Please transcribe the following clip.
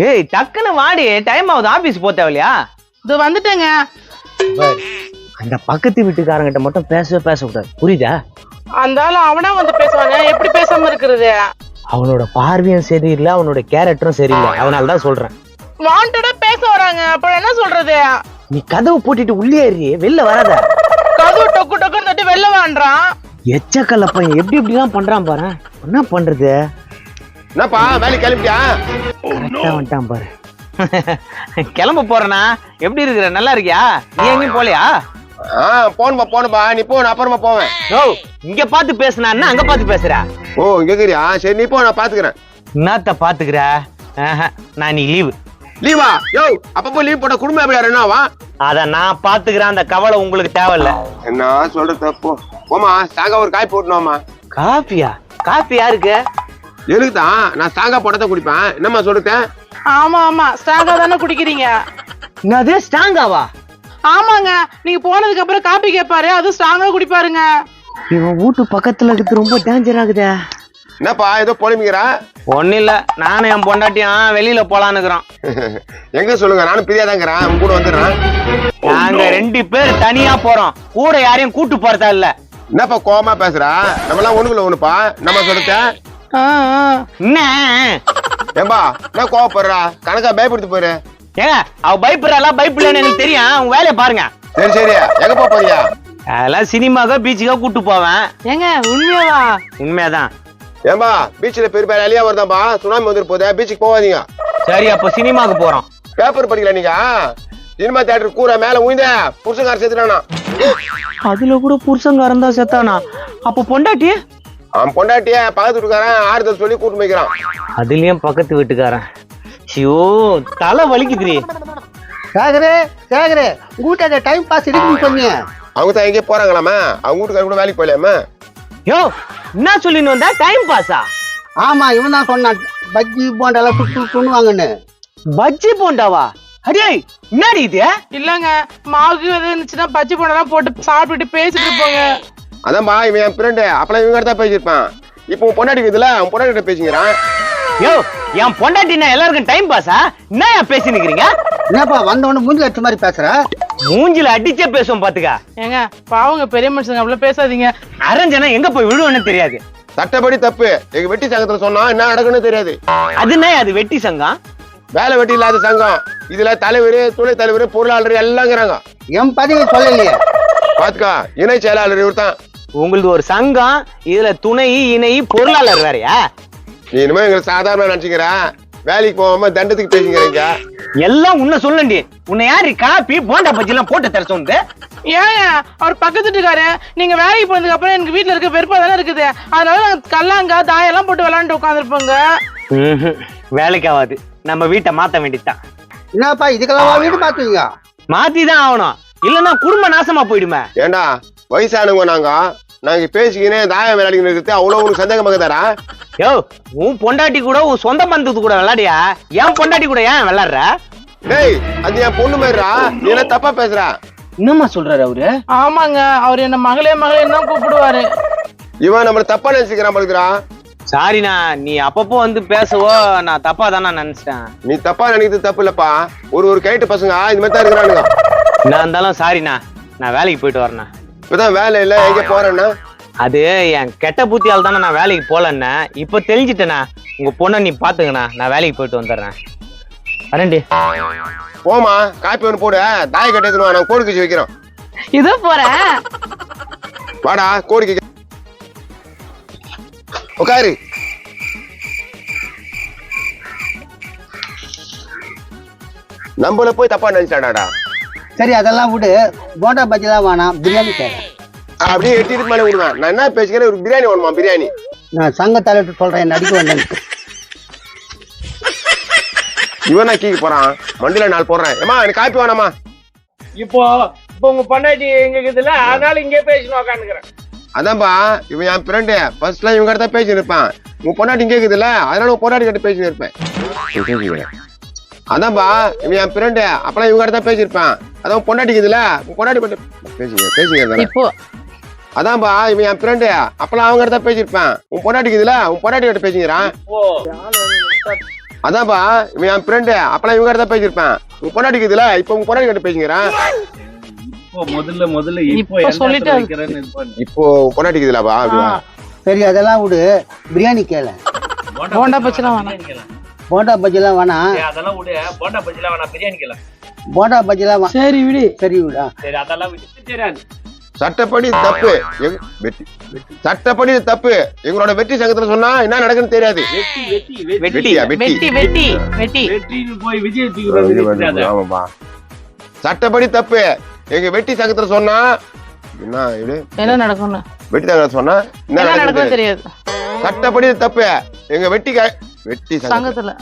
ஏய் டக்குன்னு வாடி, டைம் ஆகுது, ஆபீஸ் போக தேவையா? இது வந்துட்டேங்க. அந்த பக்கத்து வீட்டுக்காரங்கிட்ட மட்டும் பேசவே பேசக்கூடாது, புரியுதா? அந்தாலும் அவனா வந்து பேசுவாங்க, எப்படி பேசாம இருக்கிறது? அவனோட பார்வையும் சரியில்லை, அவனோட கேரக்டரும் சரியில்லை, அதனாலதான் சொல்றேன். வாண்டடா பேச வராங்க, அப்புறம் என்ன சொல்றது? நீ கதவு பூட்டிட்டு உள்ளே ஏறி வெளில வராத. கதவு டொக்கு டொக்குன்னு தட்டி வெளில வாண்டான். எச்சக்கல்ல பையன் எப்படி எப்படிலாம் பண்றான் பாரு. என்ன பண்றது? என்னப்பா வேலைக்கு கிளம்பிட்டியா? கரெக்டா வந்துட்டான் பாரு. கிளம்ப போறேனா? எப்படி இருக்கிற? நல்லா இருக்கியா? நீ எங்கேயும் போலையா? போனுப்பா நீ போ, நான் அப்புறமா போவேன். ஓ, இங்க பாத்து பேசுனா அங்க பாத்து பேசுற? ஓ இங்க இருக்கிறியா? சரி நீ போ, நான் பாத்துக்கிறேன். என்னத்த பாத்துக்கிற? நான் நீ லீவு. லீவா? யோ அப்பப்போ லீவ் போட்ட குடும்பம் எப்படி என்னவா? அத நான் பாத்துக்கிறேன், அந்த கவலை உங்களுக்கு தேவையில்ல. என்ன சொல்ற தப்போ? போமா ஸ்ட்ராங்கா ஒரு காய் போட்டணுமா? காப்பியா? காப்பி யாருக்கு? எதுக்குதான் நான் ஸ்ட்ராங்கா போட்டதான் குடிப்பேன். என்னம்மா சொல்றது? ஆமா ஆமா, ஸ்ட்ராங்கா தானே குடிக்கிறீங்க. என்னது ஸ்ட்ராங்காவா? ஆமாங்க, நீங்க போனதுக்கு அப்புறம் காப்பி கேட்பாரு, அது ஸ்ட்ராங்கா குடிப்பாருங்க. இவன் வீட்டு பக்கத்துல இருக்கிறது ரொம்ப டேஞ்சர் ஆகுதே. என்னப்பா ஏதோ பொழுமிக்கிறா? ஒன்னும் இல்ல, நானும் என் பொண்டாட்டியும் வெளியில போலான்னுக்குறோம். எங்க சொல்லுங்க, நானும் பிரியாதாங்கிறேன், உங்க கூட வந்துடுறேன். நாங்க 2 பேர் தனியா போறோம், கூட யாரையும் கூட்டு போறதா இல்ல. என்னப்பா கோவமா பேசுறா? நம்ம எல்லாம் ஒண்ணுக்குள்ள ஒண்ணுப்பா. நம்ம சொல்லுத்த என்ன ஏம்பா என்ன கோவப்படுறா? கணக்கா பயப்படுத்து போயிரு. ஏங்க, அவ பயப்படுறாளா பயப்படலன்னு எனக்கு தெரியும், உங்க வேலையை பாருங்க. சரி சரி, எங்க போறியா? அதெல்லாம் சினிமாக்கா பீச்சுக்கா கூட்டு போவேன். ஏங்க உண்மையாவா? உண்மையாதான். ஏம்பா பீச்ல பெரிய பேர் அழியா வருதாம்பா, சுனாமி வந்துட்டு போதே, பீச்சுக்கு போவாதீங்க. சரி, அப்ப சினிமாக்கு போறோம். பேப்பர் படிக்கல நீங்க? சினிமா தியேட்டர் கூற மேல உயிந்த புருஷங்கார சேர்த்துட்டானா? அதுல கூட புருஷங்காரன் தான் செத்தானா? அப்ப பொண்டாட்டி? அவன் பொண்டாட்டிய பக்கத்து வீட்டுக்காரன் ஆறுதல் சொல்லி கூட்டு வைக்கிறான். அதுலயும் பக்கத்து வீட்டுக்காரன். ஐயோ தலை வலிக்குதுரி. சேகரே சேகரே, உங்ககிட்ட டைம் பாஸ் இருக்குன்னு சொன்னீங்க. அவங்க தான் எங்கேயே போறாங்களாமா? அவங்க வீட்டுக்கார கூட வேலைக்கு போகலாமா? யோ என்ன சொல்லின்னு வந்தா? டைம் பாஸா? ஆமா, இவன் தான் சொன்னான் பஜ்ஜி போண்டெல்லாம் சுண்ணுவாங்கன்னு. பஜ்ஜி போண்டாவா? அடே என்னடி இது? இல்லங்க, மாவுக்கு எது இருந்துச்சுன்னா பச்சை போண்டெல்லாம் போட்டு சாப்பிட்டுட்டு பேசிட்டு இருப்போங்க. அதான்பா இவன் என் ஃப்ரெண்டு, அப்பெல்லாம் இவங்க தான் பேசியிருப்பான். இப்போ உன் பொண்டாட்டி இதுல உன் பொண்டாட்டி பேசிக்கிறான். யோ என் பொண்டாட்டினா எல்லாருக்கும் டைம் பாஸா? என்ன பேசி நிக்கிறீங்க? என்னப்பா வந்தவொடனே மூஞ்சில அடிச்ச மாதிரி பேசுற? மூஞ்சில அடிச்சே பேசுவோம் பாத்துக்க. ஏங்க பாவங்க, பெரிய மனுஷங்க அவ்வளவு பேசாதீங்க. அரஞ்சனா எங்க போய் விழுவன்னு தெரியாது. சட்டப்படி தப்பு. எங்க வெட்டி சங்கத்துல சொன்னா என்ன நடக்குன்னு தெரியாது. அதுனா அது வெட்டி சங்கம்? வேலை வெட்டி இல்லாத சங்கம். இதுல தலைவர், துணை தலைவர், பொருளாளர் எல்லாங்கிறாங்க. என் பதவி சொல்லலையே. பாத்துக்கா, இணை செயலாளர் இவர் தான். உங்களுக்கு ஒரு சங்கம், இதுல துணை இணை பொருளாளர் வேறையா? நீ இனிமே எங்களை சாதாரண நினைச்சுக்கிற, வேலைக்கு போகாம தண்டத்துக்கு பேசிக்கிறீங்க. எல்லாம் உன்ன சொல்லண்டி. உன்னை யாரு காப்பி போண்டா பஜ்ஜி எல்லாம் போட்டு தர சொன்னது? ஏன் அவர் பக்கத்து வீட்டுக்காரு, நீங்க வேலைக்கு போனதுக்கு அப்புறம் எனக்கு வீட்டுல இருக்க வெறுப்பா தானே இருக்குது, அதனால நாங்க கல்லாங்கா தாயெல்லாம் போட்டு விளையாண்டு உட்காந்துருப்போங்க. வேலைக்கு ஆகாது, நம்ம வீட்டை மாத்த வேண்டியதுதான். என்னப்பா இதுக்கெல்லாம் வீடு மாத்துவீங்க? மாத்திதான் ஆகணும், இல்லன்னா குடும்ப நாசமா போயிடுமே. ஏண்டா வயசானவங்க நாங்க பேசிக்கினே தாயம் விளையாடிக்கிட்டு இருக்கிறது அவ்வளவு உனக்கு சந்தேகமாக தாரா? யோ உன் பொண்டாட்டி கூட உன் சொந்த பந்தத்து கூட விளையாடியா? என் பொண்டாட்டி கூட ஏன் விளையாடுற? டேய் அது என் பொண்ணு மாதிரிடா, நீ என்ன தப்பா பேசுற? என்னம்மா சொல்றாரு அவரு? ஆமாங்க, அவர் என்ன மகளே மகளேன்னு தான் கூப்பிடுவாரு. இவன் நம்மள தப்பா நினைச்சுக்கிறான் பழுக்கிறா. சாரிண்ணா, நீ அப்பப்போ வந்து பேசவோ நான் தப்பா தானே நினைச்சிட்டேன். நீ தப்பா நினைக்கிறது தப்பு இல்லப்பா. ஒரு கைட்டு பசங்க இந்த மாதிரி தான் இருக்கிறானுங்க. நான் இருந்தாலும் சாரிண்ணா, நான் வேலைக்கு போயிட்டு வரேண்ணா. இப்பதான் வேலை இல்ல, எங்க போறேன்னா? அது என் கெட்ட புத்தியால் தானே நான் வேலைக்கு போலன்னா. இப்ப தெரிஞ்சிட்டேண்ணா. உங்க பொண்ணை நீ பாத்துக்கண்ணா, நான் வேலைக்கு போயிட்டு வந்துடுறேன். வரேன்டி. போமா, காப்பி ஒண்ணு போடு, தாய கட்டேதுவா, நான் கோடி கட்சி வைக்கிறோம். இதோ போறேன். வாடா கோடி உட்காரு. நம்மள போய் தப்பா நினைச்சாடாடா. சரி அதெல்லாம் விடு, போண்டா பஜ்ஜிலாம் வேணாம், பிரியாணி கேட்க. அப்படியே எட்டிட்டு மேலே விடுவேன். நான் என்ன பேசிக்கிறேன், ஒரு பிரியாணி வேணுமா? பிரியாணி நான் சங்க தலையிட்டு சொல்றேன், நடிக்க வேண்டாம். இவனா கீக்கு போறான், மண்டியில 4 போடுறேன். ஏமா எனக்கு காப்பி வேணாமா? இப்போ உங்க பொண்டாட்டி எங்க இருக்குதுல்ல, அதனால இங்கே பேசணும் உட்காந்துக்கிறேன். அதான்பா இவன் என் ஃப்ரெண்டு, ஃபர்ஸ்ட்லாம் இவங்க கிட்ட பேசி இருப்பான். உன் பொண்டாட்டி இங்கே இருக்குதுல்ல, அதனால உன் பொண்டாட்டி கிட்ட பேசி இருப்பேன். அதான்பா இவன் என் ஃப்ரெண்டு, அப்பெல்லாம் இவங்க கிட்ட பேசியிருப்பான். அதான் பொண்டாட்டி இருக்குதுல்ல, உன் பொண்டாட்டி கிட்ட பேசிக்கிறேன். இப்போ அதான்பா இவன் என் ஃப்ரெண்டு, அப்பெல்லாம் அவங்க கிட்ட பேசியிருப்பான். உன் பொண்டாட்டி இருக்குதுல்ல, உன் பொண்டாட்டி கிட்ட பேசிக்கிறான். அதான்ப்பா இவன் என் ஃப்ரெண்டு அப்பெல்லாம் இவங்க கிட்ட தான் பேசியிருப்பேன். உங்க பொண்டாட்டி இருக்குதுல இப்ப உங்க பொண்டாட்டி கிட்ட பேசிக்கிறேன். இப்போ முதல்ல இப்போ சொல்லிட்டு இப்போ உங்க பொண்டாட்டி இருக்குதுலப்பா அப்படியா? சரி அதெல்லாம் விடு, பிரியாணி கேளு. போண்டா பச்செல்லாம் வேணாம். போண்டா பஜ்ஜிலாம் வேணாம். அதெல்லாம் விடு, போண்டா பஜ்ஜிலாம் வேணாம், பிரியாணி கேளு. போண்டா பஜ்ஜிலாம் சரி விடு. சரி விடா. சரி அதெல்லாம் விட்டு தெரியாது. சட்டப்படி தப்பு. சட்டப்படி தப்பு. எங்களோட வெற்றி சங்கத்துல சொன்னா என்ன நடக்குன்னு தெரியாது. வெட்டியா வெட்டி வெட்டி வெட்டி வெட்டி வெற்றின்னு போய் விஜய் தூக்குறாரு. ஆமாப்பா சட்டப்படி தப்பு. எங்க வெட்டி சங்கத்துல சொன்னா என்ன இது என்ன நடக்கும்னு வெட்டி சங்கத்துல சொன்னா என்ன என்ன நடக்குன்னு நடக்கும்னு தெரியாது சட்டப்படி தப்பு. எங்க வெட்டி சங்கத்துல சங்கத்துல